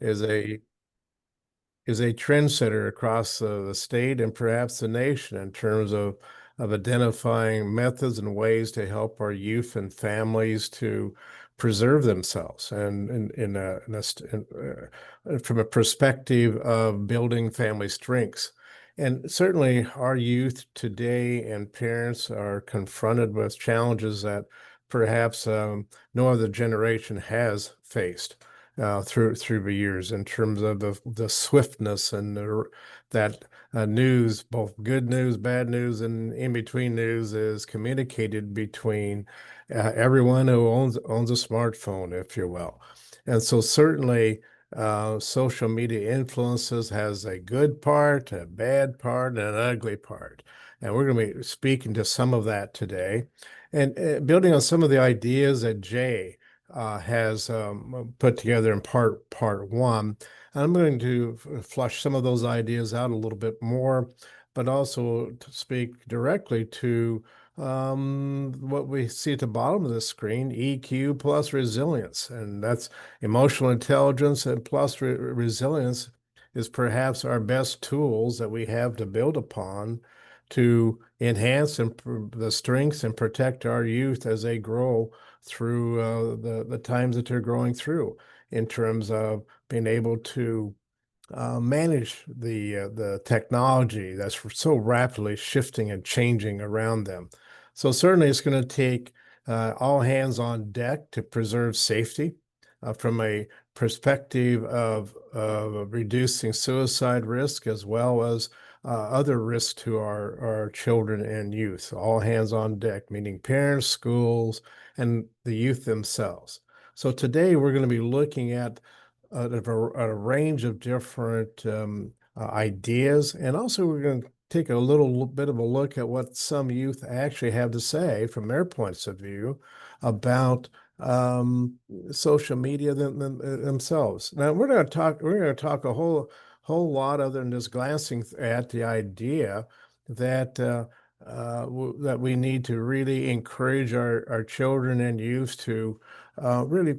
is a is a trendsetter across the state and perhaps the nation in terms of identifying methods and ways to help our youth and families to preserve themselves and from a perspective of building family strengths. And certainly our youth today and parents are confronted with challenges that perhaps no other generation has faced through the years in terms of the swiftness and that news, both good news, bad news, and in between news is communicated between everyone who owns a smartphone, if you will. And so certainly social media influences has a good part, a bad part, and an ugly part. And we're going to be speaking to some of that today and building on some of the ideas that Jay has put together in part one. I'm going to flush some of those ideas out a little bit more, but also to speak directly to what we see at the bottom of the screen, EQ plus resilience. And that's emotional intelligence and plus resilience is perhaps our best tools that we have to build upon to enhance the strengths and protect our youth as they grow through the times that they're growing through in terms of being able to manage the technology that's so rapidly shifting and changing around them. So certainly it's going to take all hands on deck to preserve safety from a perspective of reducing suicide risk as well as other risks to our children and youth. All hands on deck, meaning parents, schools, and the youth themselves. So today we're going to be looking at a range of different ideas, and also we're going to take a little bit of a look at what some youth actually have to say from their points of view about social media themselves. Now we're going to talk a whole lot other than just glancing at the idea that that we need to really encourage our children and youth to really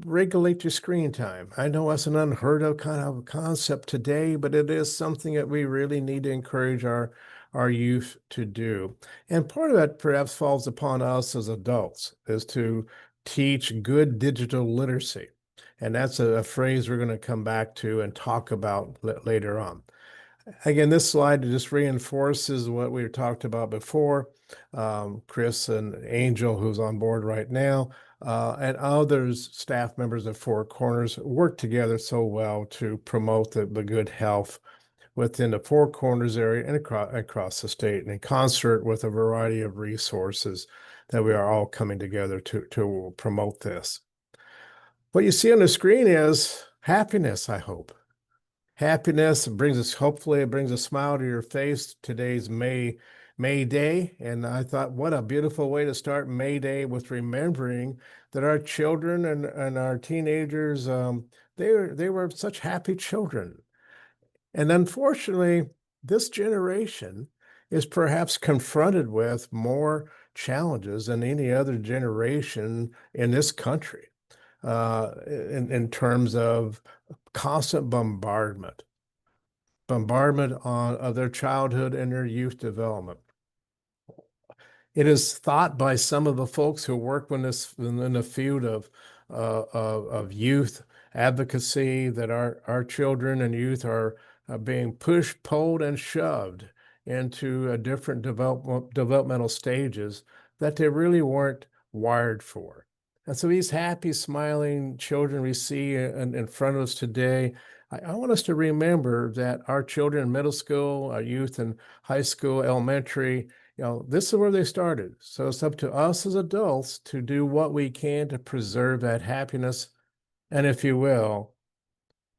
regulate your screen time. I know that's an unheard of kind of concept today, but it is something that we really need to encourage our youth to do. And part of that perhaps falls upon us as adults, is to teach good digital literacy. And that's a phrase we're going to come back to and talk about later on. Again, this slide just reinforces what we talked about before. Chris and Angel, who's on board right now, and others, staff members of Four Corners, work together so well to promote the good health within the Four Corners area and across the state, and in concert with a variety of resources that we are all coming together to promote this. What you see on the screen is happiness, I hope. Happiness brings us, hopefully, it brings a smile to your face. Today's May Day, and I thought, what a beautiful way to start May Day with remembering that our children and our teenagers, they were such happy children. And unfortunately, this generation is perhaps confronted with more challenges than any other generation in this country in terms of constant bombardment of their childhood and their youth development. It is thought by some of the folks who work in the field of youth advocacy that our children and youth are being pushed, pulled, and shoved into different developmental stages that they really weren't wired for. And so these happy, smiling children we see in front of us today, I want us to remember that our children in middle school, our youth in high school, elementary, this is where they started. So it's up to us as adults to do what we can to preserve that happiness and, if you will,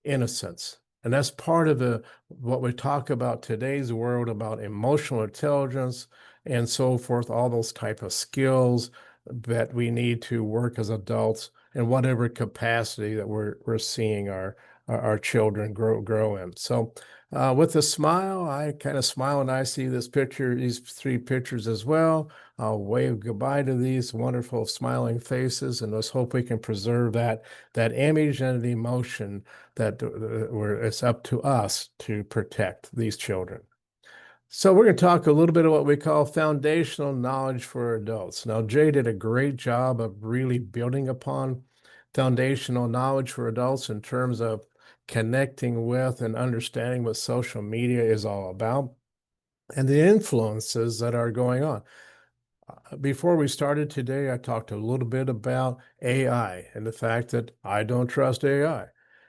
innocence. And that's part of what we talk about today's world about emotional intelligence and so forth, all those type of skills that we need to work as adults in whatever capacity that we're seeing our children grow in. So with a smile, I kind of smile when I see this picture, these three pictures as well. I'll wave goodbye to these wonderful smiling faces, and let's hope we can preserve that image and the emotion that where it's up to us to protect these children. So we're going to talk a little bit of what we call foundational knowledge for adults. Now, Jay did a great job of really building upon foundational knowledge for adults in terms of connecting with and understanding what social media is all about and the influences that are going on. Before we started today, I talked a little bit about AI and the fact that I don't trust AI.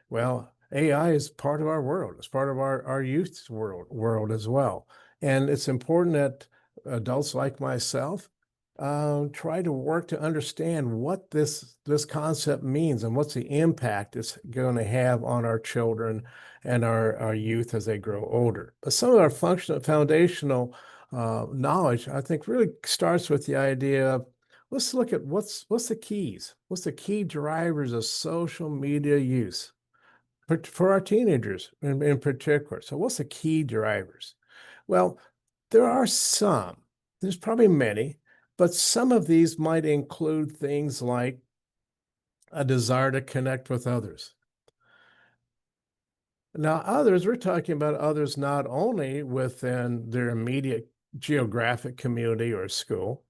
Well, AI is part of our world. It's part of our youth's world as well. And it's important that adults like myself try to work to understand what this concept means and what's the impact it's going to have on our children and our youth as they grow older. But some of our foundational knowledge, I think, really starts with the idea of let's look at what's the keys, what's the key drivers of social media use for our teenagers in particular. So what's the key drivers? Well, there are some, there's probably many, but some of these might include things like a desire to connect with others. Now, others, we're talking about others not only within their immediate geographic community or school,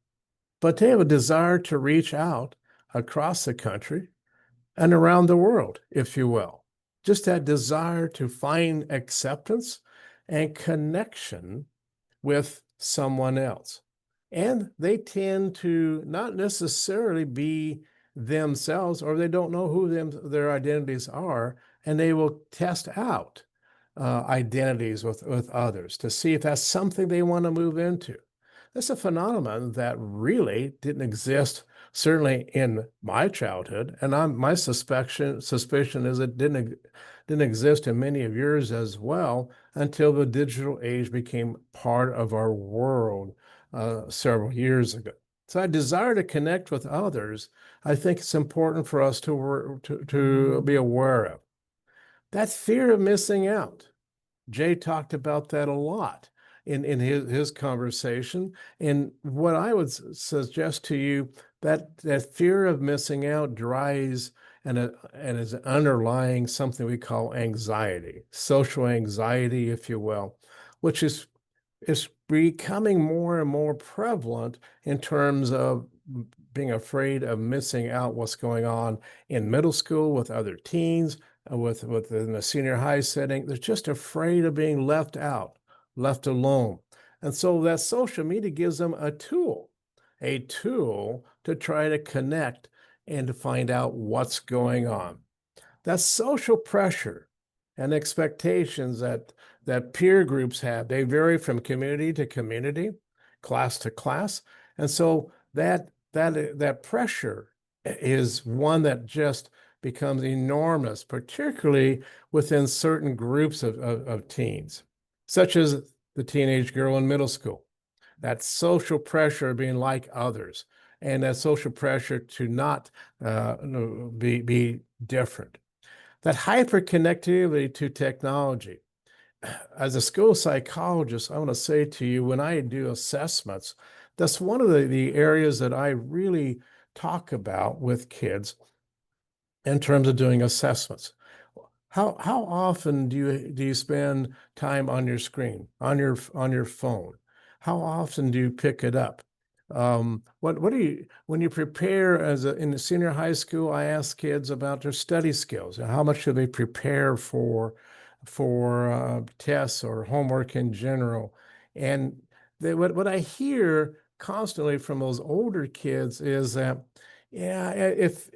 but they have a desire to reach out across the country and around the world, if you will. Just that desire to find acceptance and connection with someone else. And they tend to not necessarily be themselves, or they don't know who their identities are, and they will test out identities with others to see if that's something they want to move into. That's a phenomenon that really didn't exist, certainly in my childhood, and my suspicion is it didn't exist in many of yours as well until the digital age became part of our world several years ago. So I desire to connect with others. I think it's important for us to be aware of. That fear of missing out. Jay talked about that a lot in his conversation. And what I would suggest to you, that fear of missing out drives and is underlying something we call anxiety, social anxiety, if you will, which is becoming more and more prevalent in terms of being afraid of missing out what's going on in middle school with other teens, within the senior high setting. They're just afraid of being left out, left alone. And so that social media gives them a tool to try to connect and to find out what's going on. That social pressure and expectations that peer groups have, they vary from community to community, class to class. And so that pressure is one that just becomes enormous, particularly within certain groups of teens, such as the teenage girl in middle school. That social pressure of being like others, and that social pressure to not be different. That hyperconnectivity to technology. As a school psychologist, I want to say to you, when I do assessments, that's one of the areas that I really talk about with kids in terms of doing assessments. How often do you spend time on your screen, on your phone? How often do you pick it up? What do you when you prepare in the senior high school? I ask kids about their study skills and how much should they prepare for tests or homework in general. And what I hear constantly from those older kids is that, yeah, if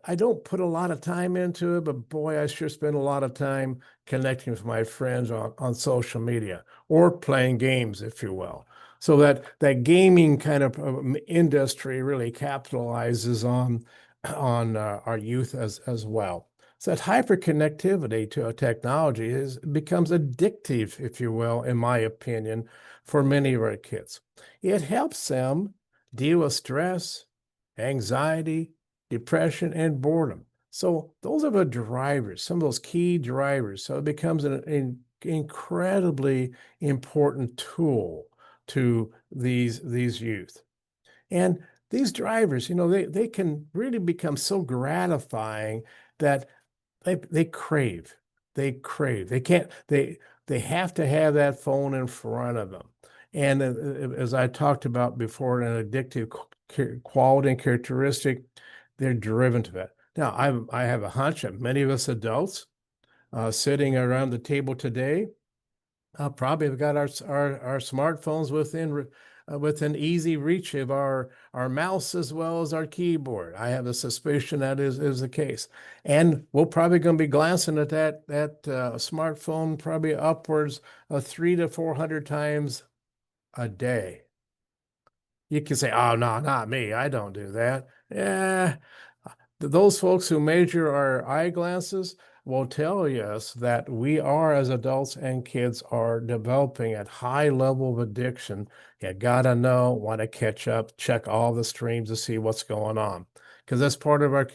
I don't put a lot of time into it, but boy, I sure spend a lot of time connecting with my friends on social media or playing games, if you will. So that gaming kind of industry really capitalizes on our youth as well. So that hyperconnectivity to a technology becomes addictive, if you will, in my opinion, for many of our kids. It helps them deal with stress, anxiety, depression, and boredom. So those are the drivers, some of those key drivers. So it becomes an incredibly important tool to these youth. And these drivers, they can really become so gratifying that they crave. They crave. They can't, they have to have that phone in front of them. And as I talked about before, an addictive quality and characteristic, they're driven to that. Now, I have a hunch that many of us adults sitting around the table today probably have got our smartphones within easy reach of our mouse as well as our keyboard. I have a suspicion that is the case, and we're probably going to be glancing at that smartphone probably upwards of 300 to 400 times a day. You can say, "Oh no, not me. I don't do that." Yeah, those folks who measure our eyeglasses will tell us that we are, as adults and kids, are developing at high level of addiction. You gotta know, want to catch up, check all the streams to see what's going on, because that's part of our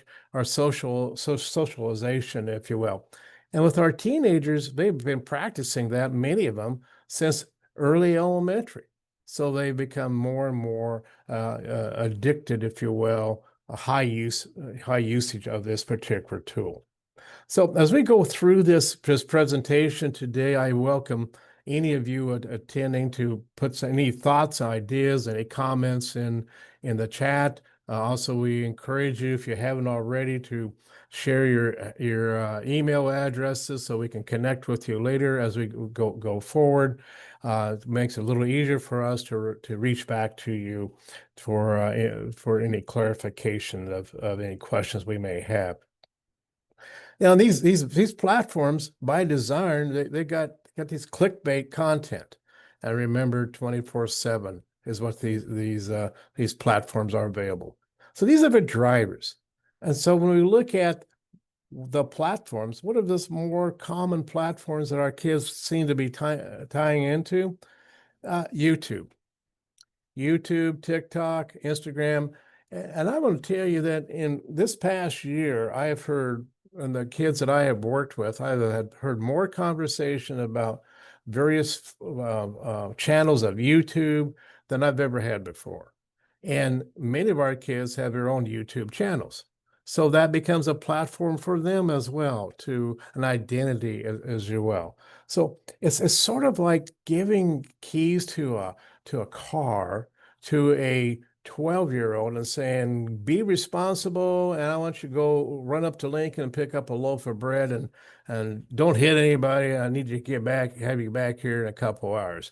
socialization, if you will. And with our teenagers, they've been practicing that, many of them, since early elementary. So they become more and more addicted, if you will, a high usage of this particular tool. So as we go through this presentation today, I welcome any of you attending to put any thoughts, ideas, any comments in the chat. Also, we encourage you, if you haven't already, to share your email addresses so we can connect with you later as we go forward. It makes it a little easier for us to reach back to you for any clarification of any questions we may have. Now, these platforms by design, they got these clickbait content. And remember, 24/7 is what these platforms are available. So these are the drivers. And so when we look at the platforms, what are the more common platforms that our kids seem to be tying into? YouTube, TikTok, Instagram. And I want to tell you that in this past year, I have heard, and the kids that I have worked with, I have heard more conversation about various channels of YouTube than I've ever had before. And many of our kids have their own YouTube channels. So that becomes a platform for them as well, to an identity as well. So it's sort of like giving keys to a car to a 12-year-old and saying, be responsible, and I want you to go run up to Lincoln and pick up a loaf of bread and don't hit anybody. I need you to have you back here in a couple of hours.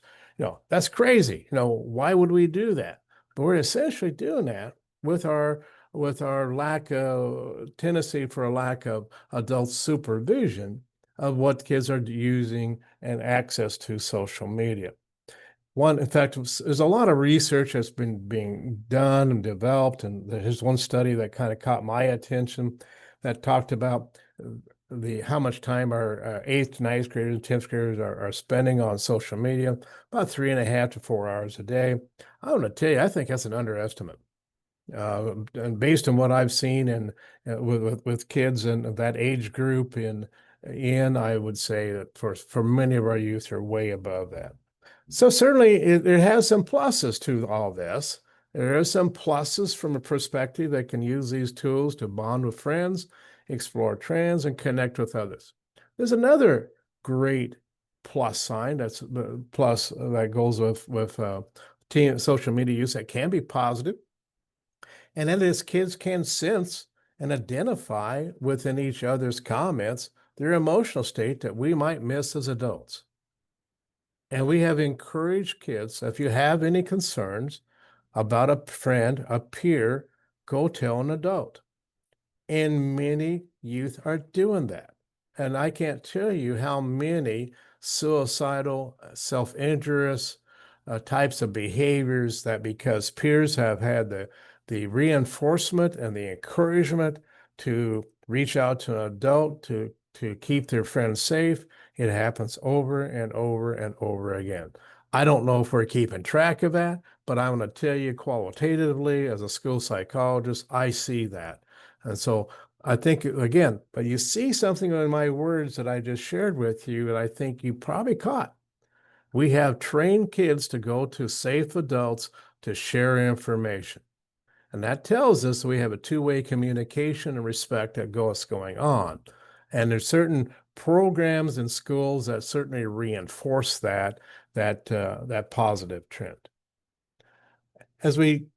That's crazy. Why would we do that? But we're essentially doing that with our lack of tendency for a lack of adult supervision of what kids are using and access to social media. In fact, there's a lot of research that's been being done and developed, and there's one study that kind of caught my attention that talked about how much time our 8th, 9th graders, and 10th graders are spending on social media, about 3.5 to 4 hours a day. I want to tell you, I think that's an underestimate. And based on what I've seen and with kids in that age group I would say that for many of our youth are way above that. So certainly it has some pluses to all this. There are some pluses from a perspective that can use these tools to bond with friends, explore trends, and connect with others. There's another great plus sign that's the plus that goes with teen social media use that can be positive, and that is kids can sense and identify within each other's comments their emotional state that we might miss as adults. And we have encouraged kids, if you have any concerns about a friend, a peer, go tell an adult. And many youth are doing that. And I can't tell you how many suicidal, self-injurious types of behaviors that because peers have had the reinforcement and the encouragement to reach out to an adult to keep their friends safe, it happens over and over and over again. I don't know if we're keeping track of that, but I'm going to tell you qualitatively as a school psychologist, I see that. And so I think again, but you see something in my words that I just shared with you that I think you probably caught. We have trained kids to go to safe adults to share information. And that tells us we have a two-way communication and respect that goes going on. And there's certain programs in schools that certainly reinforce that positive trend. As we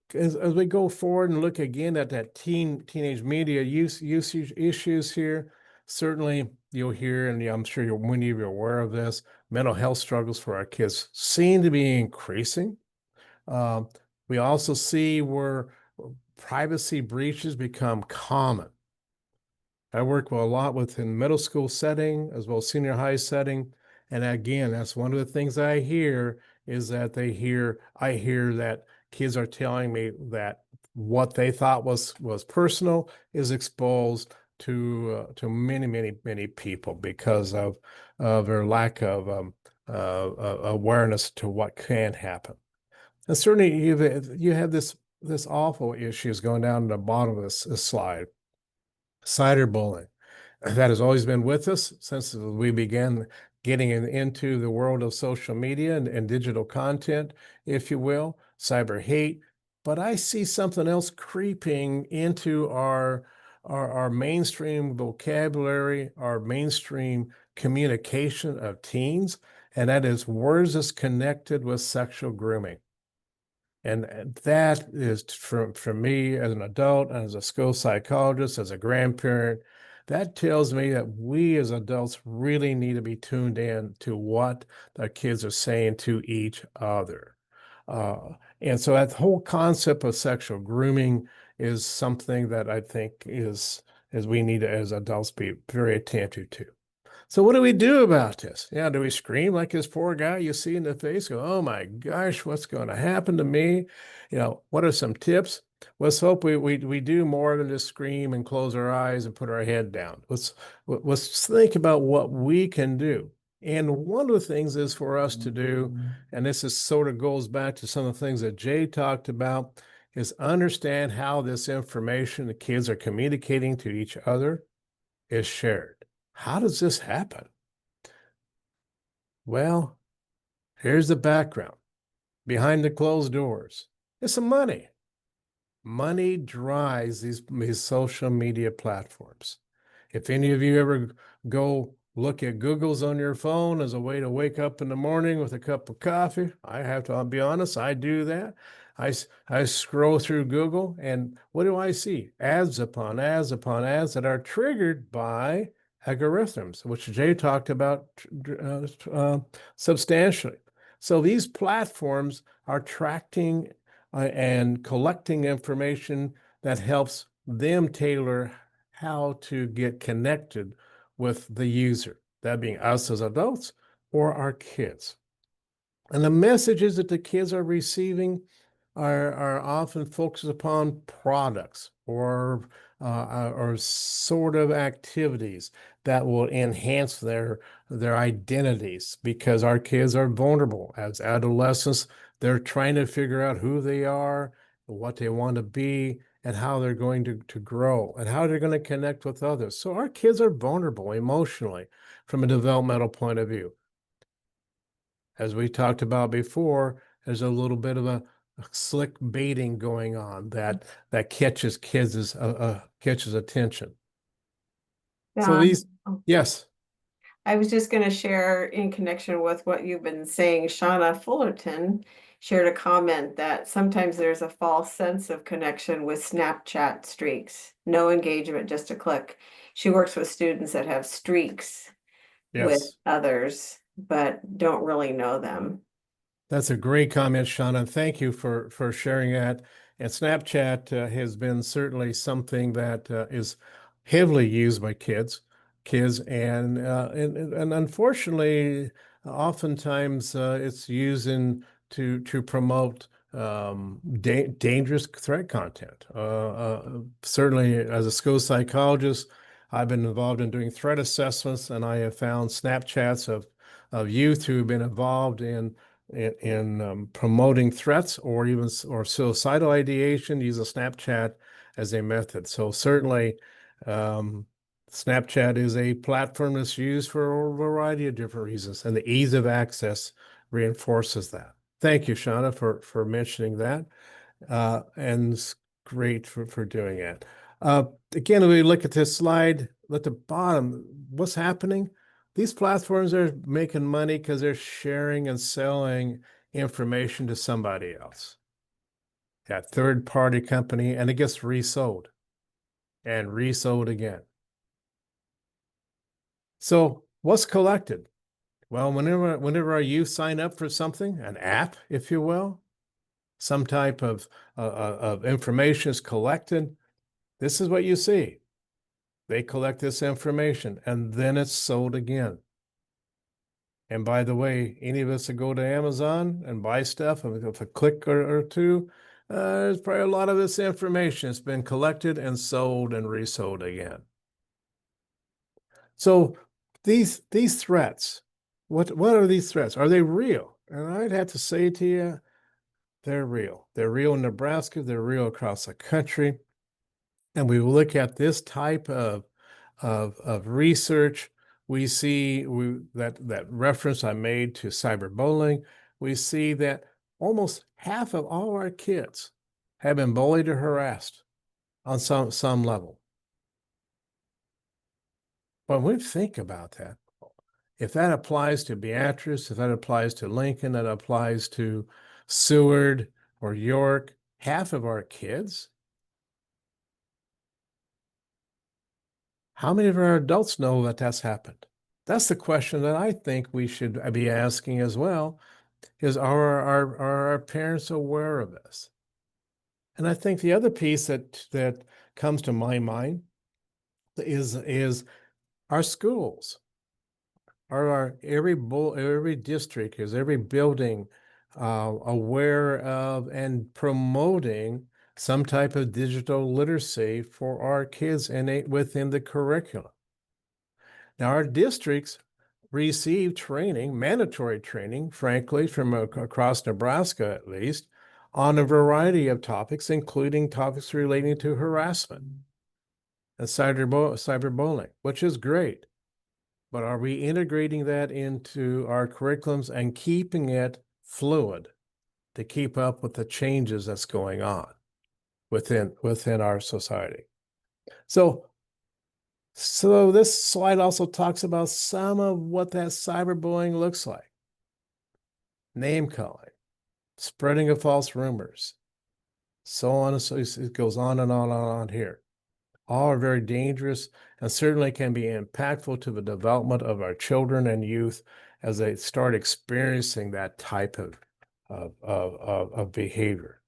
go forward and look again at that teenage media usage issues here, certainly you'll hear, and I'm sure many of you are aware of this, mental health struggles for our kids seem to be increasing. Uh, we also see where privacy breaches become common. I work a lot within middle school setting as well as senior high setting. And again, that's one of the things I hear is that I hear that kids are telling me that what they thought was personal is exposed to many people because of their lack of awareness to what can happen. And certainly you have this awful issues going down to the bottom of this slide, cyberbullying. That has always been with us since we began getting into the world of social media and digital content, if you will, cyber hate. But I see something else creeping into our mainstream vocabulary, our mainstream communication of teens, and that is words is connected with sexual grooming. And that is for me as an adult, as a school psychologist, as a grandparent, that tells me that we as adults really need to be tuned in to what the kids are saying to each other. And so that whole concept of sexual grooming is something that I think is we need to, as adults, be very attentive to. So what do we do about this? Yeah, do we scream like this poor guy you see in the face? Go, oh my gosh, what's going to happen to me? What are some tips? Let's hope we do more than just scream and close our eyes and put our head down. Let's think about what we can do. And one of the things is for us to do, and this is sort of goes back to some of the things that Jay talked about, is understand how this information the kids are communicating to each other is shared. How does this happen? Well, here's the background. Behind the closed doors, it's some money. Money drives these social media platforms. If any of you ever go look at Google's on your phone as a way to wake up in the morning with a cup of coffee, I have to be honest, I do that. I scroll through Google, and what do I see? Ads upon ads upon ads that are triggered by algorithms, which Jay talked about substantially. So these platforms are tracking and collecting information that helps them tailor how to get connected with the user, that being us as adults or our kids. And the messages that the kids are receiving are often focused upon products or sort of activities that will enhance their identities because our kids are vulnerable as adolescents. They're trying to figure out who they are, what they want to be, and how they're going to grow and how they're going to connect with others. So our kids are vulnerable emotionally from a developmental point of view. As we talked about before, there's a little bit of a slick baiting going on that catches catches attention. So John, these, yes, I was just going to share in connection with what you've been saying. Shauna Fullerton shared a comment that sometimes there's a false sense of connection with Snapchat streaks. No engagement, just a click. She works with students that have streaks with yes. others, but don't really know them. That's a great comment, Shauna. Thank you for sharing that. And Snapchat has been certainly something that is heavily used by kids, and unfortunately, oftentimes it's used to promote dangerous threat content. Certainly, as a school psychologist, I've been involved in doing threat assessments, and I have found Snapchats of youth who've been involved in promoting threats or suicidal ideation, use a Snapchat as a method. So certainly Snapchat is a platform that's used for a variety of different reasons, and the ease of access reinforces that. Thank you, Shauna, for mentioning that. And it's great for doing it. Again, when we look at this slide at the bottom, what's happening? These platforms are making money because they're sharing and selling information to somebody else, that third-party company, and it gets resold and resold again. So what's collected? Well, whenever our youth sign up for something, an app, if you will, some type of information is collected, this is what you see. They collect this information and then it's sold again. And by the way, any of us that go to Amazon and buy stuff with a click or two, there's probably a lot of this information has been collected and sold and resold again. So these threats, what are these threats? Are they real? And I'd have to say to you, they're real. They're real in Nebraska. They're real across the country. And we look at this type of research, we see that reference I made to cyberbullying. We see that almost half of all our kids have been bullied or harassed on some level. But when we think about that, if that applies to Beatrice, if that applies to Lincoln, that applies to Seward or York, half of our kids, how many of our adults know that that's happened? That's the question that I think we should be asking as well, is are our parents aware of this? And I think the other piece that comes to my mind is our schools. Are every district, is every building aware of and promoting some type of digital literacy for our kids within the curriculum? Now, our districts receive training, mandatory training, frankly, from across Nebraska at least, on a variety of topics, including topics relating to harassment and cyberbullying, which is great. But are we integrating that into our curriculums and keeping it fluid to keep up with the changes that's going on within our society? So this slide also talks about some of what that cyberbullying looks like. Name calling, spreading of false rumors, so on and so it goes on and on and on here. All are very dangerous and certainly can be impactful to the development of our children and youth as they start experiencing that type of behavior.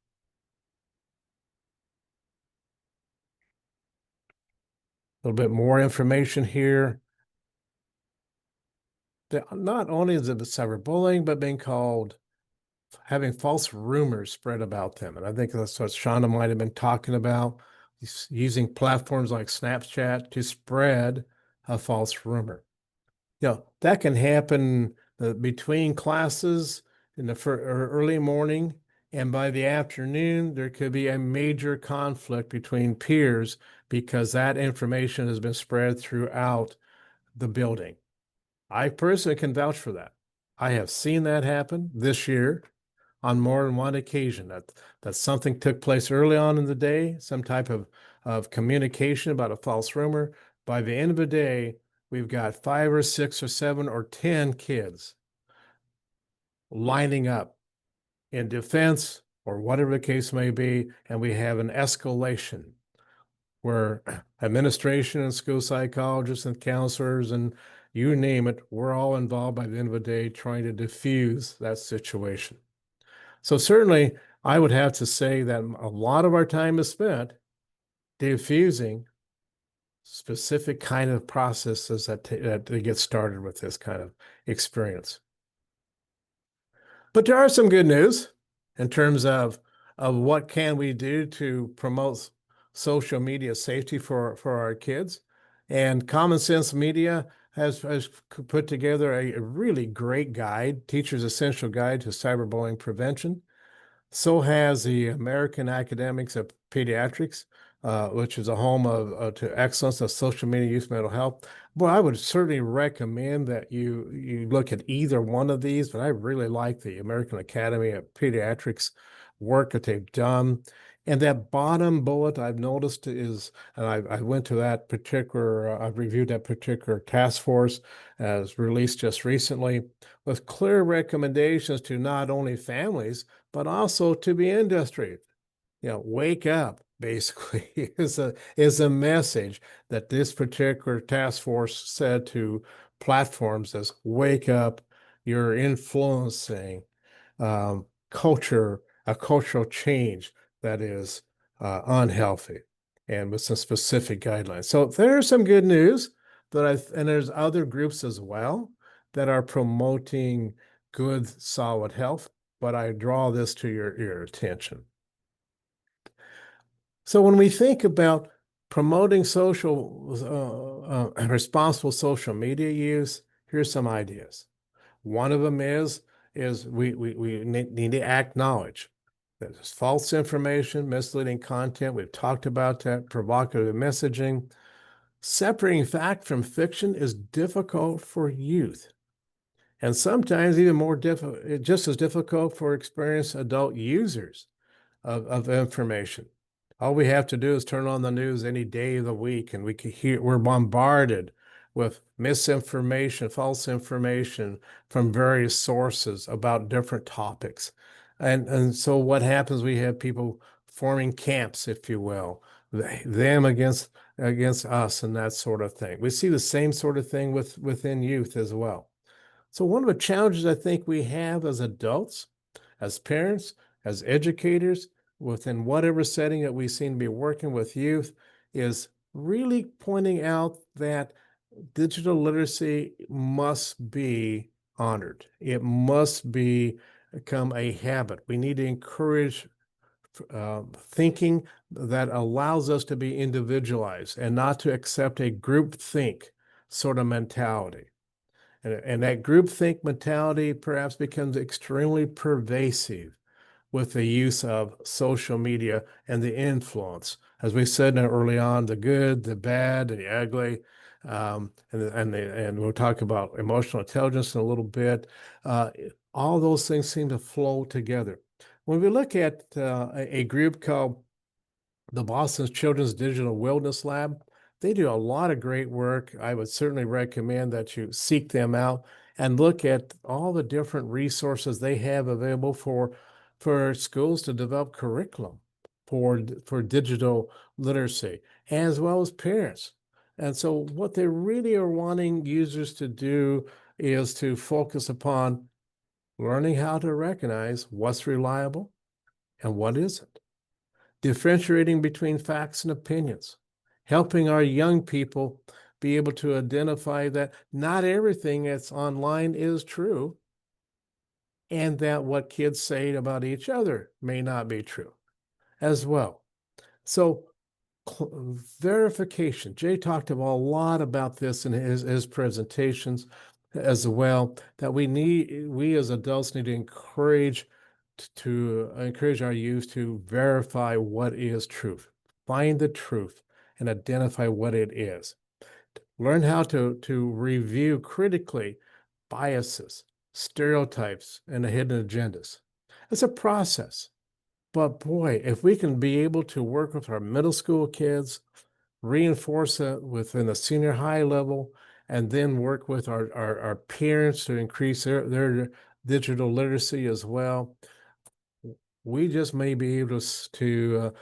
A little bit more information here. Not only is it cyberbullying, but being called having false rumors spread about them. And I think that's what Shauna might have been talking about, using platforms like Snapchat to spread a false rumor. That can happen between classes in the early morning, and by the afternoon, there could be a major conflict between peers because that information has been spread throughout the building. I personally can vouch for that. I have seen that happen this year on more than one occasion, that something took place early on in the day, some type of communication about a false rumor. By the end of the day, we've got 5 or 6 or 7 or 10 kids lining up in defense or whatever the case may be, and we have an escalation where administration and school psychologists and counselors and you name it, we're all involved by the end of the day trying to diffuse that situation. So certainly, I would have to say that a lot of our time is spent diffusing specific kind of processes that get started with this kind of experience. But there are some good news in terms of what can we do to promote social media safety for our kids. And Common Sense Media has put together a really great guide, Teacher's Essential Guide to Cyberbullying Prevention. So has the American Academics of Pediatrics which is a home of to excellence of social media youth mental health. Boy, I would certainly recommend that you look at either one of these, but I really like the American Academy of Pediatrics work that they've done. And that bottom bullet I've noticed is, and I went to that particular, I've reviewed that particular task force as released just recently, with clear recommendations to not only families, but also to the industry. Wake up, basically, is a message that this particular task force said to platforms as wake up, you're influencing a cultural change that is unhealthy, and with some specific guidelines. So there's some good news and there's other groups as well that are promoting good, solid health, but I draw this to your attention. So when we think about promoting responsible social media use, here's some ideas. One of them is we need to acknowledge that there's false information, misleading content. We've talked about that, provocative messaging. Separating fact from fiction is difficult for youth, and sometimes even more difficult, just as difficult for experienced adult users of information. All we have to do is turn on the news any day of the week, and we're bombarded with misinformation, false information from various sources about different topics. And so what happens, we have people forming camps, if you will, them against us and that sort of thing. We see the same sort of thing within youth as well. So one of the challenges I think we have as adults, as parents, as educators, within whatever setting that we seem to be working with youth, is really pointing out that digital literacy must be honored. It must become a habit. We need to encourage thinking that allows us to be individualized and not to accept a group think sort of mentality. And that group think mentality perhaps becomes extremely pervasive with the use of social media and the influence. As we said early on, the good, the bad, and the ugly. And we'll talk about emotional intelligence in a little bit. All those things seem to flow together. When we look at a group called the Boston Children's Digital Wellness Lab, they do a lot of great work. I would certainly recommend that you seek them out and look at all the different resources they have available for schools to develop curriculum for digital literacy, as well as parents. And so what they really are wanting users to do is to focus upon learning how to recognize what's reliable and what isn't, differentiating between facts and opinions, helping our young people be able to identify that not everything that's online is true, and that what kids say about each other may not be true as well. So verification. Jay talked a lot about this in his presentations as well, that we as adults need to encourage our youth to verify what is truth, find the truth, and identify what it is. Learn how to review critically biases, stereotypes, and the hidden agendas. It's a process. But boy, if we can be able to work with our middle school kids, reinforce it within the senior high level, and then work with our parents to increase their digital literacy as well, we just may be able to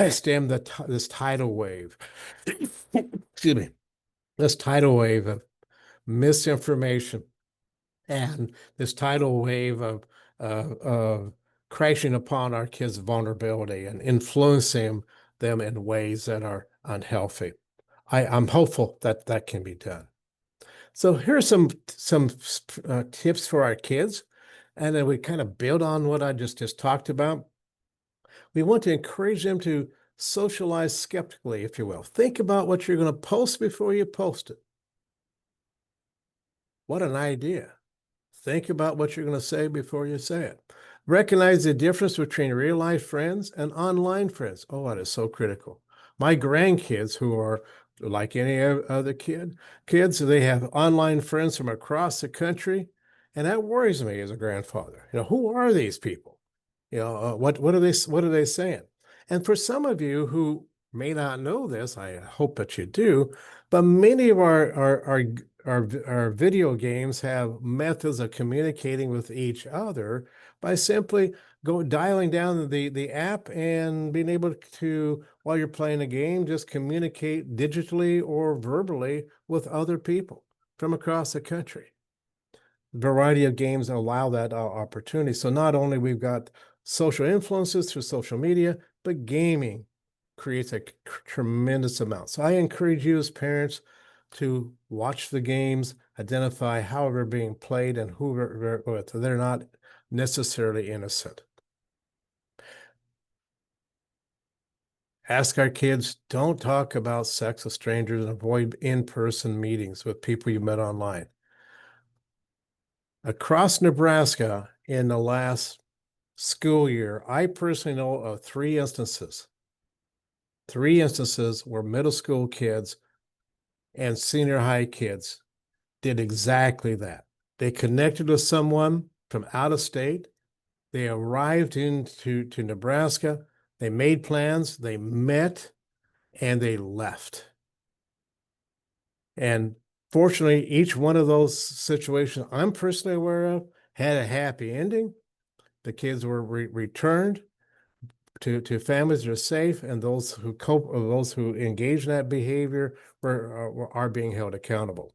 stem this tidal wave. Excuse me. This tidal wave of misinformation and this tidal wave of crashing upon our kids' vulnerability and influencing them in ways that are unhealthy. I'm hopeful that that can be done. So here's some tips for our kids, and then we kind of build on what I just talked about. We want to encourage them to socialize skeptically, if you will. Think about what you're going to post before you post it. What an idea. Think about what you're going to say before you say it. Recognize the difference between real life friends and online friends. Oh, that is so critical. My grandkids, who are like any other kids, they have online friends from across the country, and that worries me as a grandfather. Who are these people? What are they saying? And for some of you who may not know this, I hope that you do, but many of our video games have methods of communicating with each other by simply dialing down the app and being able to, while you're playing a game, just communicate digitally or verbally with other people from across the country. Variety of games allow that opportunity. So not only we've got social influences through social media, but gaming creates a tremendous amount. So I encourage you as parents to watch the games, identify how they're being played and who they're with. They're not necessarily innocent. Ask our kids, don't talk about sex with strangers and avoid in-person meetings with people you met online. Across Nebraska in the last school year, I personally know of three instances where middle school kids and senior high kids did exactly that. They connected with someone from out of state. They arrived into Nebraska. They made plans. They met and they left. And fortunately, each one of those situations I'm personally aware of had a happy ending. The kids were returned to families that are safe, and those who engage in that behavior are being held accountable,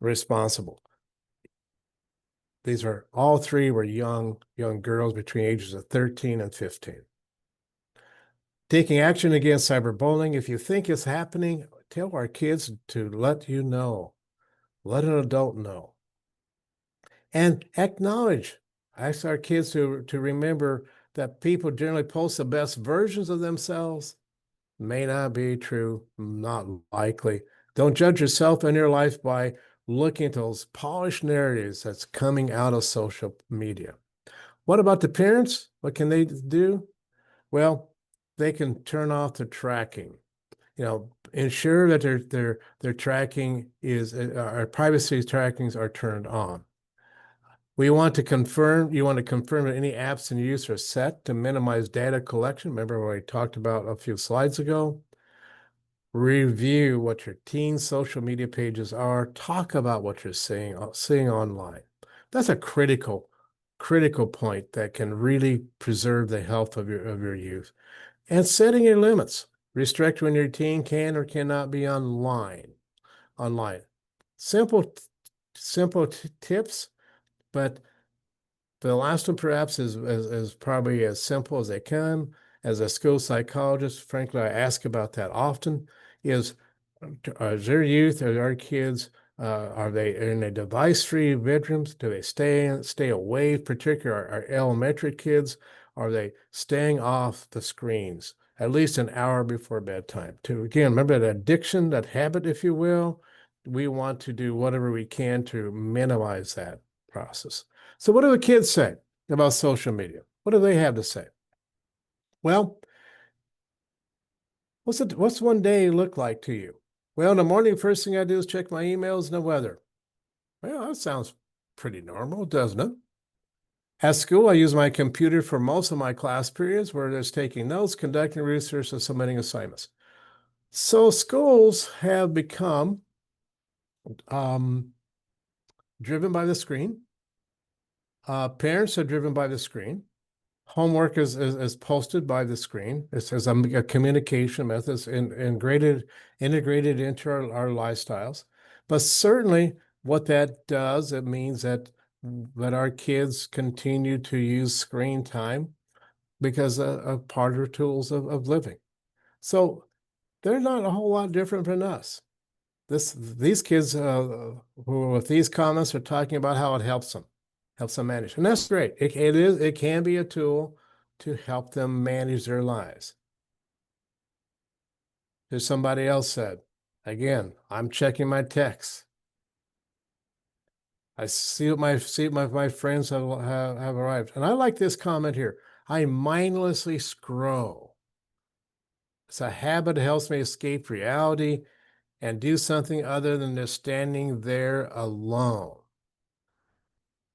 responsible. These are all three were young girls between ages of 13 and 15. Taking action against cyberbullying. If you think it's happening, tell our kids to let you know. Let an adult know. And acknowledge. Ask our kids to remember that people generally post the best versions of themselves. May not be true, not likely. Don't judge yourself and your life by looking at those polished narratives that's coming out of social media. What about the parents? What can they do? Well, they can turn off the tracking. Ensure that their tracking our privacy trackings are turned on. You want to confirm that any apps in use are set to minimize data collection. Remember what we talked about a few slides ago? Review what your teen social media pages are. Talk about what you're seeing online. That's a critical point that can really preserve the health of your youth. And setting your limits. Restrict when your teen can or cannot be online. Simple tips, but the last one perhaps is probably as simple as they can. As a school psychologist, frankly, I ask about that often, is their youth, are our kids, are they in a device-free bedrooms? Do they stay away, particularly our elementary kids? Are they staying off the screens at least an hour before bedtime? Again, remember that addiction, that habit, if you will, we want to do whatever we can to minimize that process. So what do the kids say about social media? What do they have to say? Well, what's one day look like to you? Well, in the morning, first thing I do is check my emails and the weather. Well, that sounds pretty normal, doesn't it? At school, I use my computer for most of my class periods, where there's taking notes, conducting research, and submitting assignments. So schools have become driven by the screen. Parents are driven by the screen. Homework is posted by the screen. It's as a communication method. It's integrated into our lifestyles. But certainly what that does, it means that our kids continue to use screen time because of part of their tools of living. So they're not a whole lot different than us. These kids who with these comments are talking about how it helps them manage. And that's great. It can be a tool to help them manage their lives. As somebody else said, again, I'm checking my texts. I see what my friends have arrived. And I like this comment here. I mindlessly scroll. It's a habit that helps me escape reality and do something other than just standing there alone.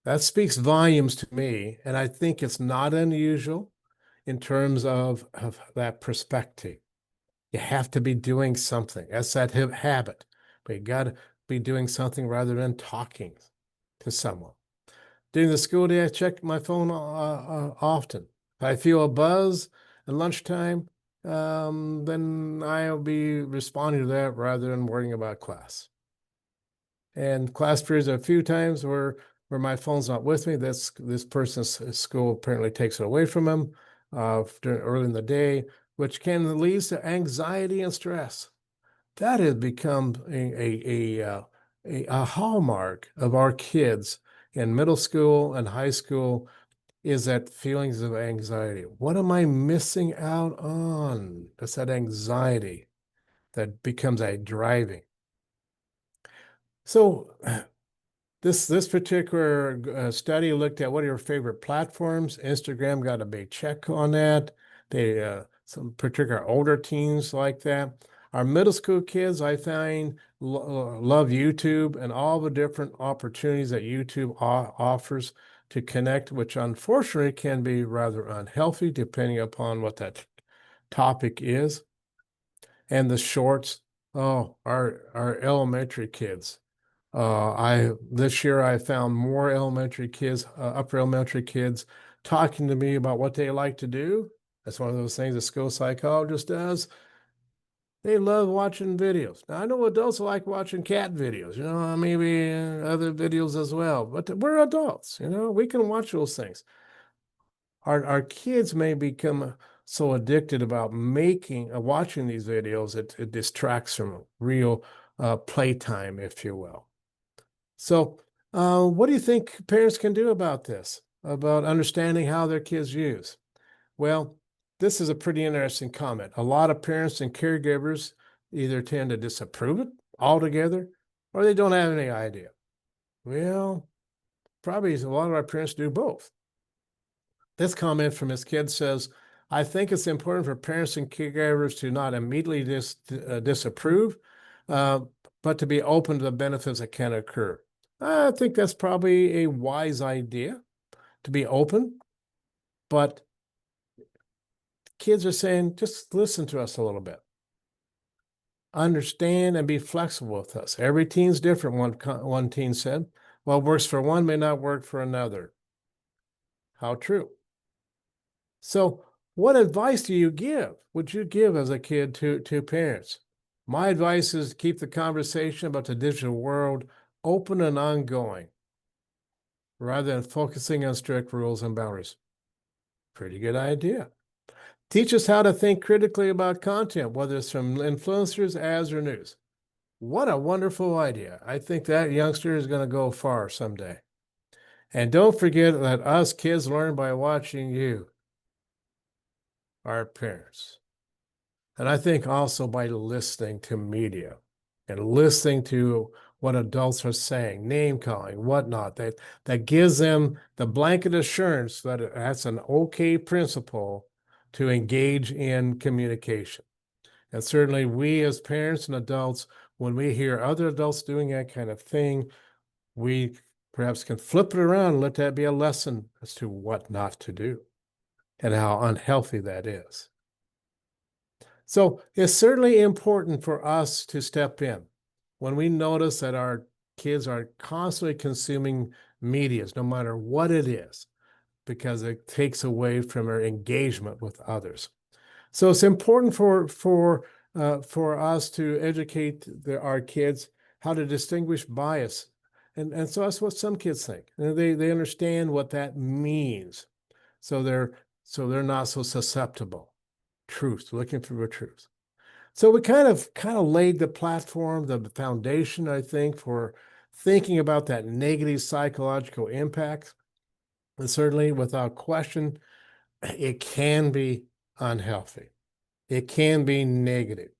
That speaks volumes to me, and I think it's not unusual in terms of that perspective. You have to be doing something. That's that habit. But you got to be doing something rather than talking to someone. During the school day, I check my phone often. If I feel a buzz at lunchtime, then I'll be responding to that rather than worrying about class. And class periods are a few times where my phone's not with me. This person's school apparently takes it away from them early in the day, which can lead to anxiety and stress. That has become a hallmark of our kids in middle school and high school, is that feelings of anxiety. What am I missing out on? It's that anxiety that becomes a driving. So this particular study looked at what are your favorite platforms. Instagram got a big check on that. They some particular older teens like that. Our middle school kids, I find, love YouTube and all the different opportunities that YouTube offers to connect, which unfortunately can be rather unhealthy depending upon what that topic is. And the shorts, oh, our elementary kids. This year I found more elementary kids, upper elementary kids, talking to me about what they like to do. That's one of those things a school psychologist does. They love watching videos. Now I know adults like watching cat videos, maybe other videos as well. But we're adults, we can watch those things. Our kids may become so addicted about watching these videos, it distracts from real playtime, if you will. So, what do you think parents can do about this, about understanding how their kids use? Well, this is a pretty interesting comment. A lot of parents and caregivers either tend to disapprove it altogether or they don't have any idea. Well, probably a lot of our parents do both. This comment from his kid says, I think it's important for parents and caregivers to not immediately disapprove, but to be open to the benefits that can occur. I think that's probably a wise idea, to be open, but kids are saying, just listen to us a little bit. Understand and be flexible with us. Every teen's different, one teen said. What works for one may not work for another. How true. So what advice would you give as a kid to parents? My advice is to keep the conversation about the digital world open and ongoing, rather than focusing on strict rules and boundaries. Pretty good idea. Teach us how to think critically about content, whether it's from influencers, ads, or news. What a wonderful idea. I think that youngster is going to go far someday. And don't forget that us kids learn by watching you, our parents. And I think also by listening to media and listening to what adults are saying, name calling, whatnot, that gives them the blanket assurance that that's an okay principle to engage in communication. And certainly we as parents and adults, when we hear other adults doing that kind of thing, we perhaps can flip it around and let that be a lesson as to what not to do and how unhealthy that is. So it's certainly important for us to step in when we notice that our kids are constantly consuming medias, no matter what it is, because it takes away from our engagement with others. So it's important for us to educate our kids how to distinguish bias, and so that's what some kids think. They understand what that means, so they're not so susceptible. Truth, looking for the truth. So we kind of laid the platform, the foundation, I think, for thinking about that negative psychological impact. And certainly, without question, it can be unhealthy. It can be negative,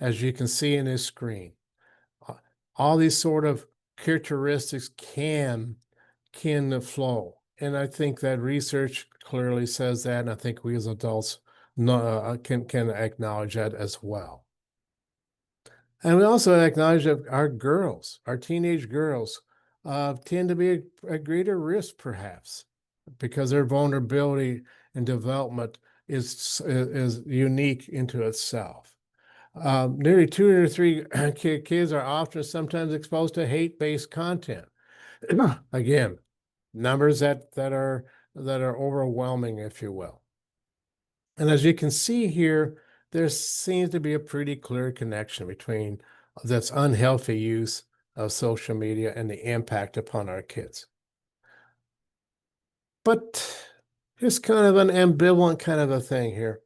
as you can see in this screen. All these sort of characteristics can flow. And I think that research clearly says that, and I think we as adults can acknowledge that as well. And we also acknowledge that our girls, our teenage girls, tend to be a greater risk, perhaps, because their vulnerability and development is unique into itself. Nearly 2 or 3 kids are often sometimes exposed to hate-based content. Again, numbers that are overwhelming, if you will. And as you can see here, there seems to be a pretty clear connection between this unhealthy use of social media and the impact upon our kids. But here's kind of an ambivalent kind of a thing here.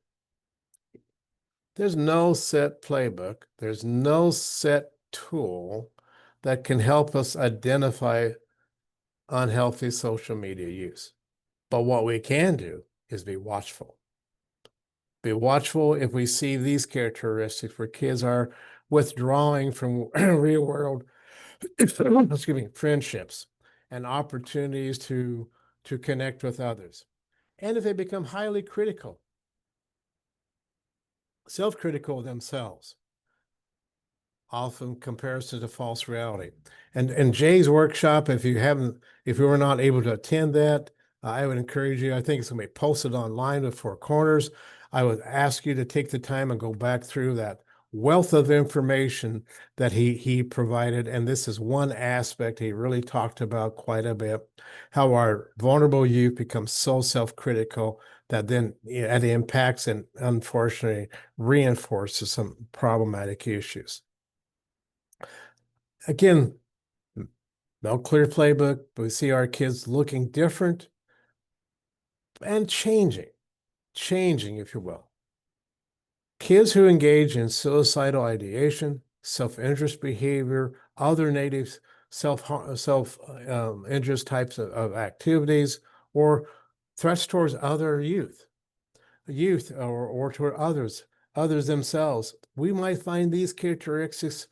There's no set playbook. There's no set tool that can help us identify unhealthy social media use. But what we can do is be watchful. Be watchful if we see these characteristics where kids are withdrawing from real world excuse me, friendships and opportunities to connect with others. And if they become highly critical, self-critical themselves, often comparison to false reality. And Jay's workshop, if you were not able to attend that, I would encourage you. I think it's going to be posted online with Four Corners. I would ask you to take the time and go back through that wealth of information that he provided. And this is one aspect he really talked about quite a bit, how our vulnerable youth become so self-critical that then it impacts and unfortunately reinforces some problematic issues. Again, no clear playbook, but we see our kids looking different and changing, if you will. Kids who engage in suicidal ideation, self-interest behavior, other native self-interest types of activities, or threats towards other youth or toward others themselves, we might find these characteristics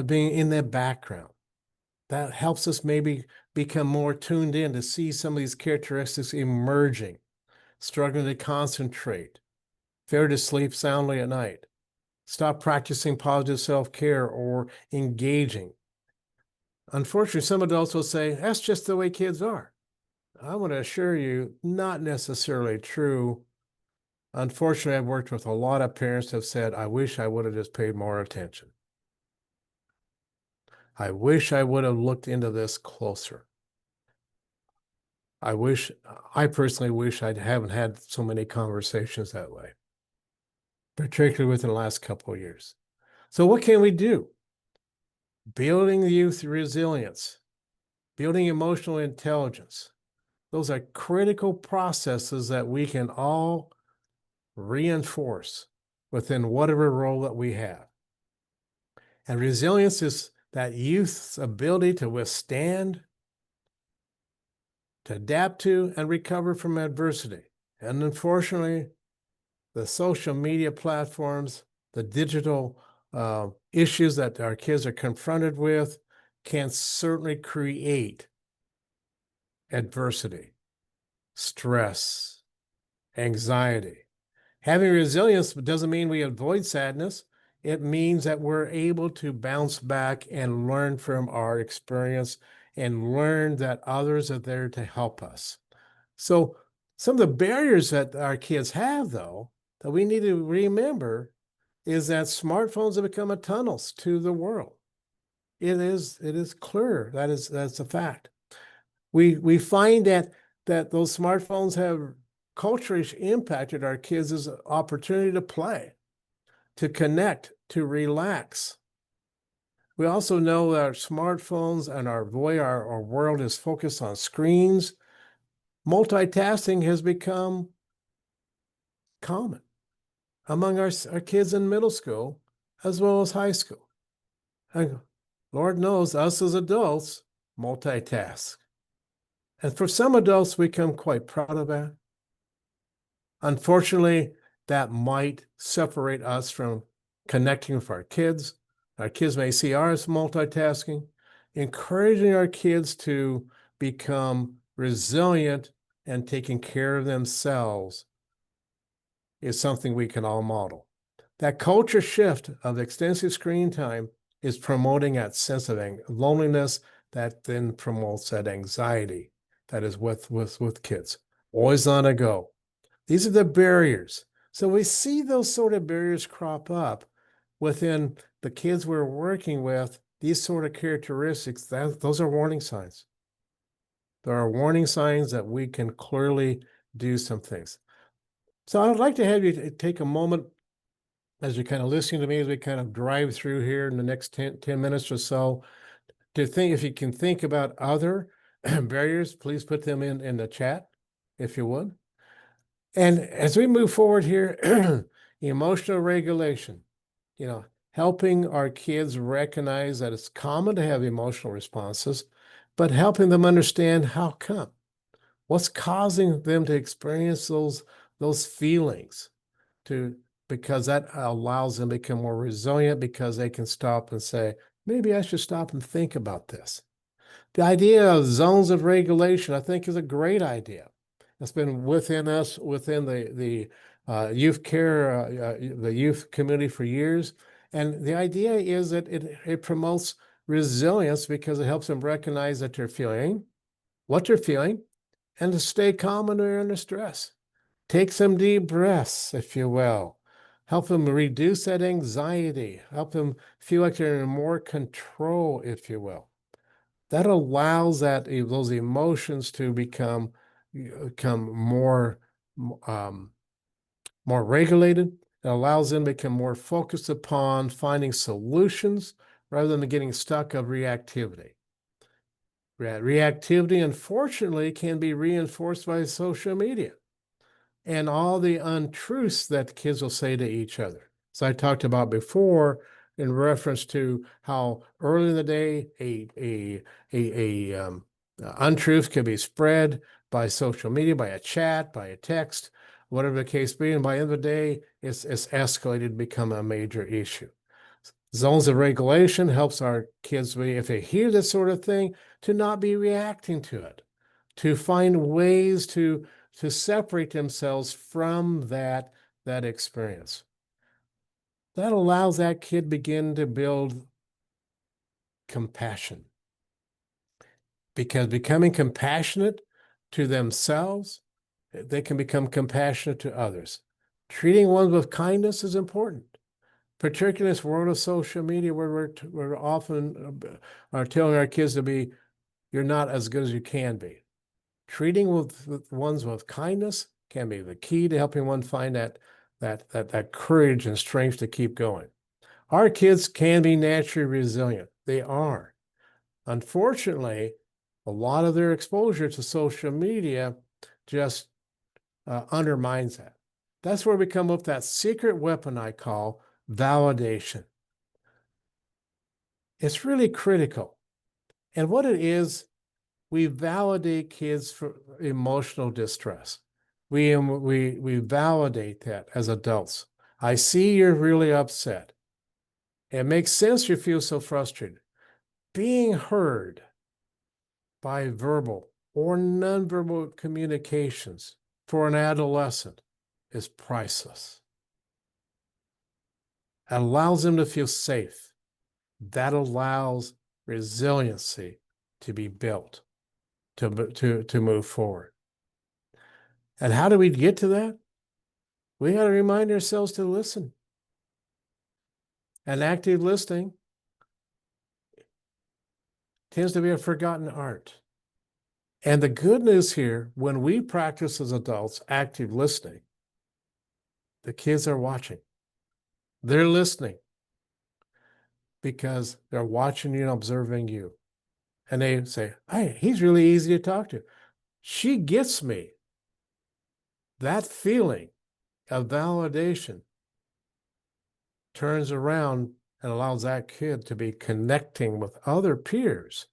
being in their background. That helps us maybe become more tuned in to see some of these characteristics emerging, struggling to concentrate, failure to sleep soundly at night, stop practicing positive self-care or engaging. Unfortunately, some adults will say, that's just the way kids are. I want to assure you, not necessarily true. Unfortunately, I've worked with a lot of parents who have said, I wish I would have just paid more attention. I wish I would have looked into this closer. I personally wish I haven't had so many conversations that way, particularly within the last couple of years. So what can we do? Building youth resilience, building emotional intelligence. Those are critical processes that we can all reinforce within whatever role that we have. And resilience is that youth's ability to withstand, to adapt to, and recover from adversity. And unfortunately, the social media platforms, the digital issues that our kids are confronted with can certainly create adversity, stress, anxiety. Having resilience doesn't mean we avoid sadness. It means that we're able to bounce back and learn from our experience and learn that others are there to help us. So some of the barriers that our kids have, though, that we need to remember is that smartphones have become a tunnels to the world. It is clear. That's a fact. We find that those smartphones have culturally impacted our kids' opportunity to play, to connect, to relax. We also know that our smartphones and our world is focused on screens. Multitasking has become common among our kids in middle school as well as high school. And Lord knows us as adults multitask. And for some adults, we become quite proud of that. Unfortunately, that might separate us from connecting with our kids. Our kids may see ours multitasking. Encouraging our kids to become resilient and taking care of themselves is something we can all model. That culture shift of extensive screen time is promoting that sense of loneliness that then promotes that anxiety that is with kids. Always on a go. These are the barriers. So we see those sort of barriers crop up within the kids we're working with. These sort of characteristics, those are warning signs. There are warning signs that we can clearly do some things. So I would like to have you take a moment as you're kind of listening to me as we kind of drive through here in the next 10 minutes or so to think, if you can think about other barriers, please put them in the chat, if you would. And as we move forward here, emotional regulation, helping our kids recognize that it's common to have emotional responses, but helping them understand how come, what's causing them to experience those feelings, because that allows them to become more resilient, because they can stop and say, maybe I should stop and think about this. The idea of zones of regulation, I think, is a great idea. It's been within us, within the youth care, the youth community for years. And the idea is that it promotes resilience because it helps them recognize that they're feeling, what they're feeling, and to stay calm when they're under stress. Take some deep breaths, if you will. Help them reduce that anxiety. Help them feel like they're in more control, if you will. That allows those emotions to become more regulated. It allows them to become more focused upon finding solutions rather than getting stuck of reactivity. Reactivity, unfortunately, can be reinforced by social media and all the untruths that kids will say to each other. So I talked about before in reference to how early in the day a untruth can be spread by social media, by a chat, by a text, whatever the case be, and by the end of the day, it's escalated to become a major issue. Zones of regulation helps our kids, if they hear this sort of thing, to not be reacting to it, to find ways to separate themselves from that experience. That allows that kid begin to build compassion, because becoming compassionate to themselves, they can become compassionate to others. Treating one with kindness is important, particularly in this world of social media where we're often are telling our kids to be, you're not as good as you can be. Treating with ones with kindness can be the key to helping one find that courage and strength to keep going. Our kids can be naturally resilient. They are. Unfortunately, a lot of their exposure to social media just undermines that. That's where we come up with that secret weapon I call validation. It's really critical. And what it is, we validate kids for emotional distress. We validate that as adults. I see you're really upset. It makes sense you feel so frustrated. Being heard by verbal or nonverbal communications for an adolescent is priceless. It allows them to feel safe. That allows resiliency to be built, to move forward. And how do we get to that? We got to remind ourselves to listen. And active listening tends to be a forgotten art. And the good news here, when we practice as adults active listening, the kids are watching. They're listening because they're watching you and observing you. And they say, hey, he's really easy to talk to. She gets me. That feeling of validation turns around and allows that kid to be connecting with other peers,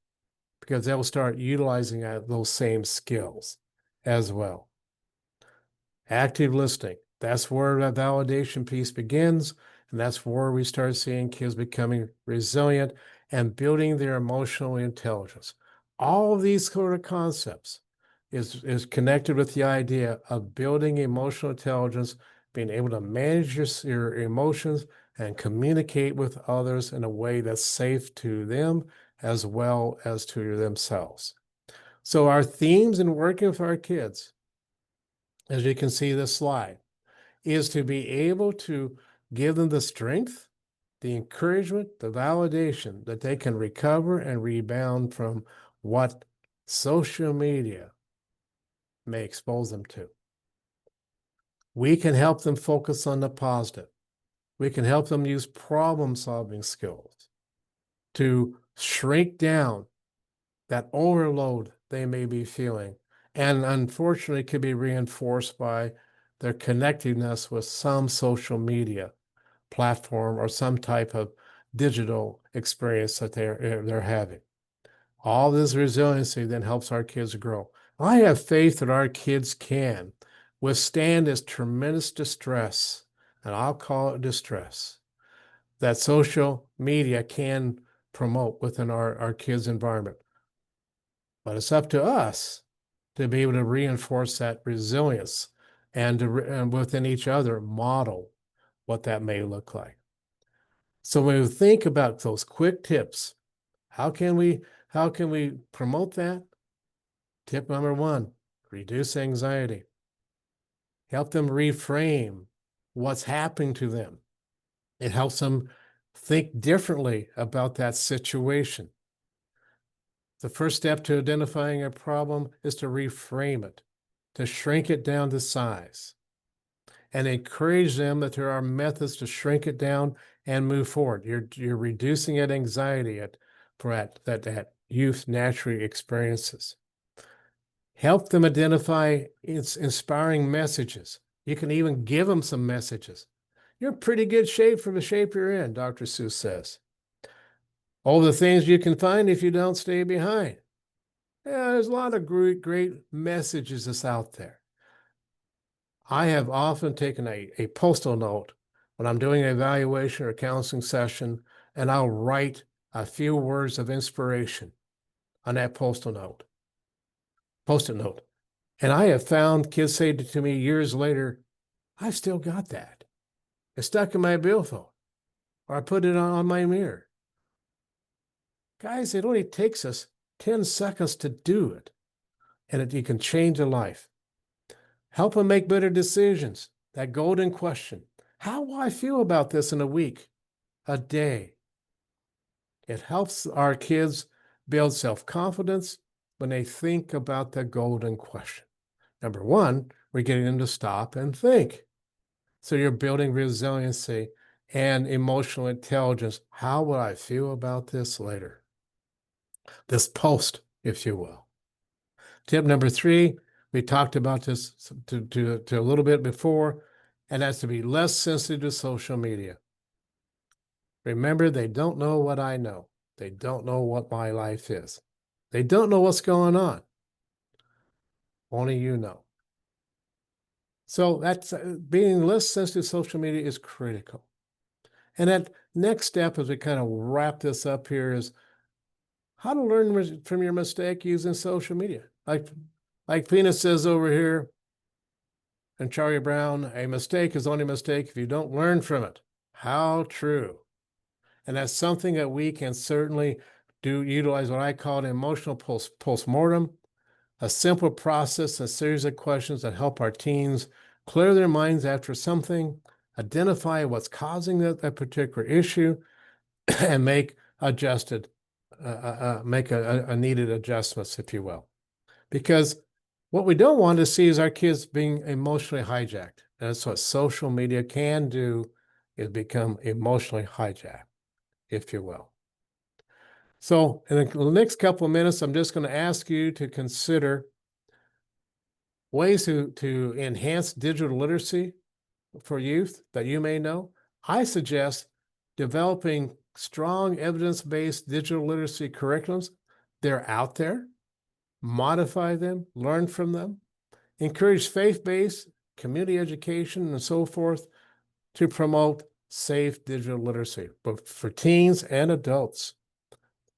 because they'll start utilizing those same skills as well. Active listening, that's where that validation piece begins. And that's where we start seeing kids becoming resilient and building their emotional intelligence. All of these sort of concepts is connected with the idea of building emotional intelligence, being able to manage your emotions and communicate with others in a way that's safe to them as well as to themselves. So our themes in working with our kids, as you can see this slide, is to be able to give them the strength, the encouragement, the validation that they can recover and rebound from what social media may expose them to. We can help them focus on the positive. We can help them use problem-solving skills to shrink down that overload they may be feeling, and unfortunately could be reinforced by their connectedness with some social media platform or some type of digital experience that they're having. All this resiliency then helps our kids grow. I have faith that our kids can withstand this tremendous distress, and I'll call it distress, that social media can promote within our kids' environment. But it's up to us to be able to reinforce that resilience and and within each other model what that may look like. So when we think about those quick tips, how can we promote that? Tip number one, reduce anxiety. Help them reframe what's happening to them. It helps them think differently about that situation. The first step to identifying a problem is to reframe it, to shrink it down to size, and encourage them that there are methods to shrink it down and move forward. You're reducing that anxiety that youth naturally experiences. Help them identify inspiring messages. You can even give them some messages. You're in pretty good shape for the shape you're in, Dr. Seuss says. All the things you can find if you don't stay behind. Yeah, there's a lot of great messages that's out there. I have often taken a postal note when I'm doing an evaluation or counseling session, and I'll write a few words of inspiration on that post-it note. And I have found kids say to me years later, I've still got that. It's stuck in my billfold, or I put it on my mirror. Guys, it only takes us 10 seconds to do it, and you can change a life. Help them make better decisions. That golden question, how will I feel about this in a week, a day? It helps our kids build self-confidence when they think about the golden question. Number one, we're getting them to stop and think. So you're building resiliency and emotional intelligence. How will I feel about this later? This post, if you will. Tip number three, we talked about this to a little bit before, and that's to be less sensitive to social media. Remember, they don't know what I know. They don't know what my life is. They don't know what's going on. Only you know. So that's being less sensitive to social media is critical. And that next step, as we kind of wrap this up here, is how to learn from your mistake using social media. Like Pina says over here, and Charlie Brown, a mistake is only a mistake if you don't learn from it. How true. And that's something that we can certainly utilize what I call an emotional postmortem, a simple process, a series of questions that help our teens clear their minds after something, identify what's causing that particular issue, and make needed adjustments, if you will. Because what we don't want to see is our kids being emotionally hijacked. That's what social media can do, is become emotionally hijacked, if you will. So in the next couple of minutes, I'm just going to ask you to consider ways to enhance digital literacy for youth that you may know. I suggest developing strong evidence-based digital literacy curriculums. They're out there. Modify them, learn from them, encourage faith-based community education and so forth to promote safe digital literacy, both for teens and adults.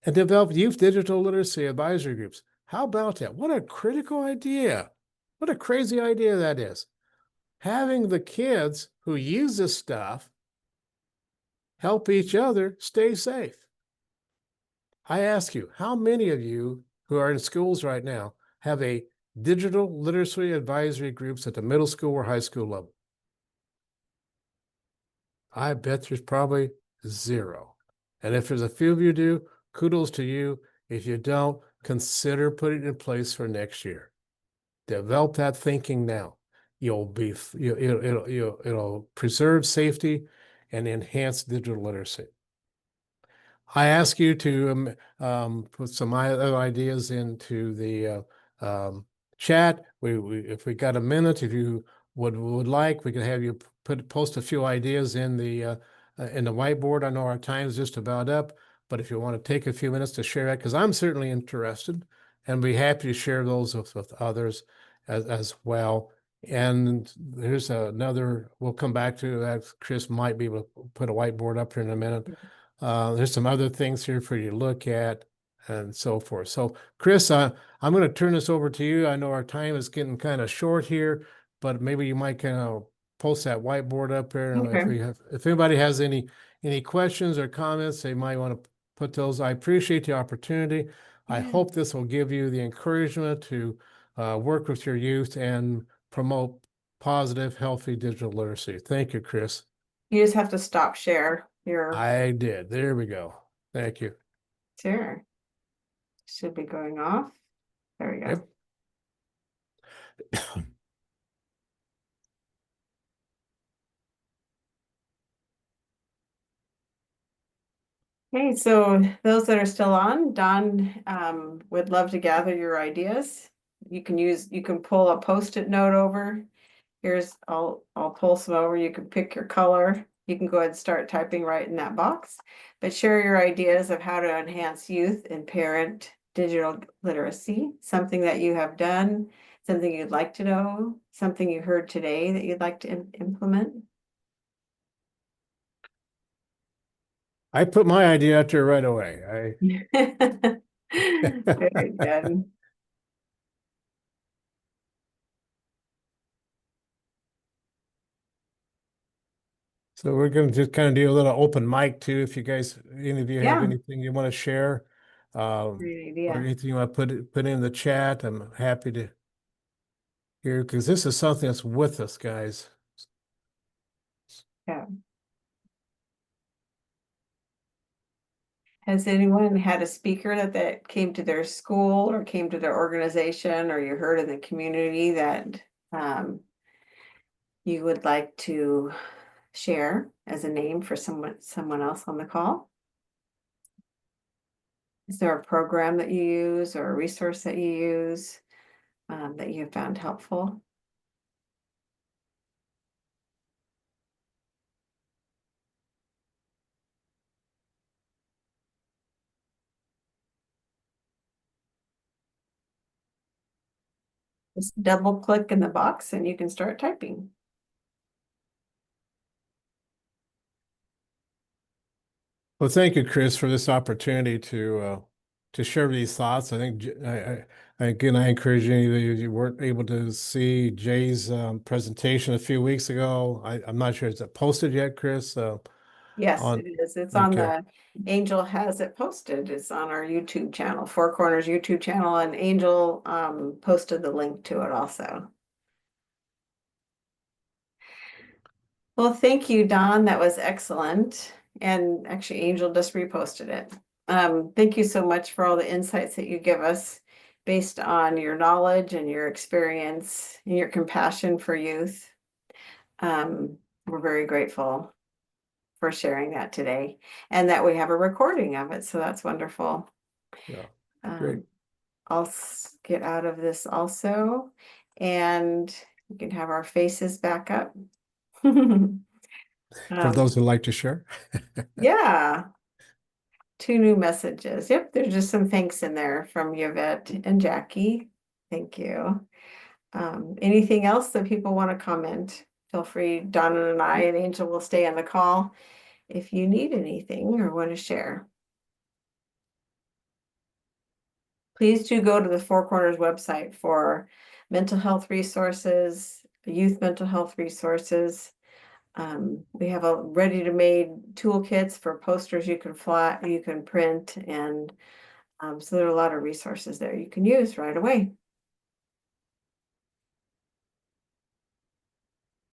And develop youth digital literacy advisory groups. How about that? What a critical idea. What a crazy idea that is. having the kids who use this stuff help each other stay safe. I ask you, how many of you who are in schools right now have a digital literacy advisory groups at the middle school or high school level? I bet there's probably zero. And if there's a few of you do, kudos to you. If you don't, consider putting it in place for next year. Develop that thinking now. It'll preserve safety and enhance digital literacy. I ask you to put some other ideas into the chat. If we got a minute, if you would like, we can have you post a few ideas in the whiteboard. I know our time is just about up, but if you want to take a few minutes to share that, because I'm certainly interested, and be happy to share those with others as well. And there's another, we'll come back to that. Chris might be able to put a whiteboard up here in a minute. There's some other things here for you to look at and so forth. So Chris, I'm going to turn this over to you. I know our time is getting kind of short here, but maybe you might kind of post that whiteboard up there. And Okay. if anybody has any questions or comments, they might want to put those. I appreciate the opportunity. I Yeah. hope this will give you the encouragement to work with your youth and promote positive, healthy digital literacy. Thank you, Chris. You just have to stop share your I did. There we go. Thank you. share. Should be going off. There we go. Yep. Okay, so those that are still on, Don would love to gather your ideas. You can pull a Post-it note over. I'll pull some over. You can pick your color. You can go ahead and start typing right in that box. But share your ideas of how to enhance youth and parent digital literacy, something that you have done, something you'd like to know, something you heard today that you'd like to implement. I put my idea out there right away. Very good. So we're going to just kind of do a little open mic too. If you guys, any of you have Yeah, anything you want to share, great or idea. anything you want to put in the chat, I'm happy to hear, because this is something that's with us, guys. Yeah. Has anyone had a speaker that came to their school or came to their organization, or you heard in the community that you would like to share as a name for someone else on the call? Is there a program that you use or a resource that you use that you have found helpful? Just double click in the box and you can start typing. Well, thank you, Chris, for this opportunity to share these thoughts. I think again, I encourage any of you weren't able to see Jay's presentation a few weeks ago. I'm not sure it's posted yet, Chris. Yes, On it is. It's on okay. the Angel has it posted. It's on our YouTube channel, Four Corners YouTube channel, and Angel posted the link to it also. Well, thank you, Don. That was excellent. And actually, Angel just reposted it. Thank you so much for all the insights that you give us based on your knowledge and your experience and your compassion for youth. We're very grateful for sharing that today and that we have a recording of it. So that's wonderful. Yeah, great. I'll get out of this also, and we can have our faces back up. For those who like to share. Yeah, two new messages. Yep, there's just some thanks in there from Yvette and Jackie. Thank you. Anything else that people want to comment? Feel free. Donna and I and Angel will stay on the call if you need anything or want to share. Please do go to the Four Corners website for mental health resources, youth mental health resources. We have a ready-to-made toolkits for posters you can print, and so there are a lot of resources there you can use right away.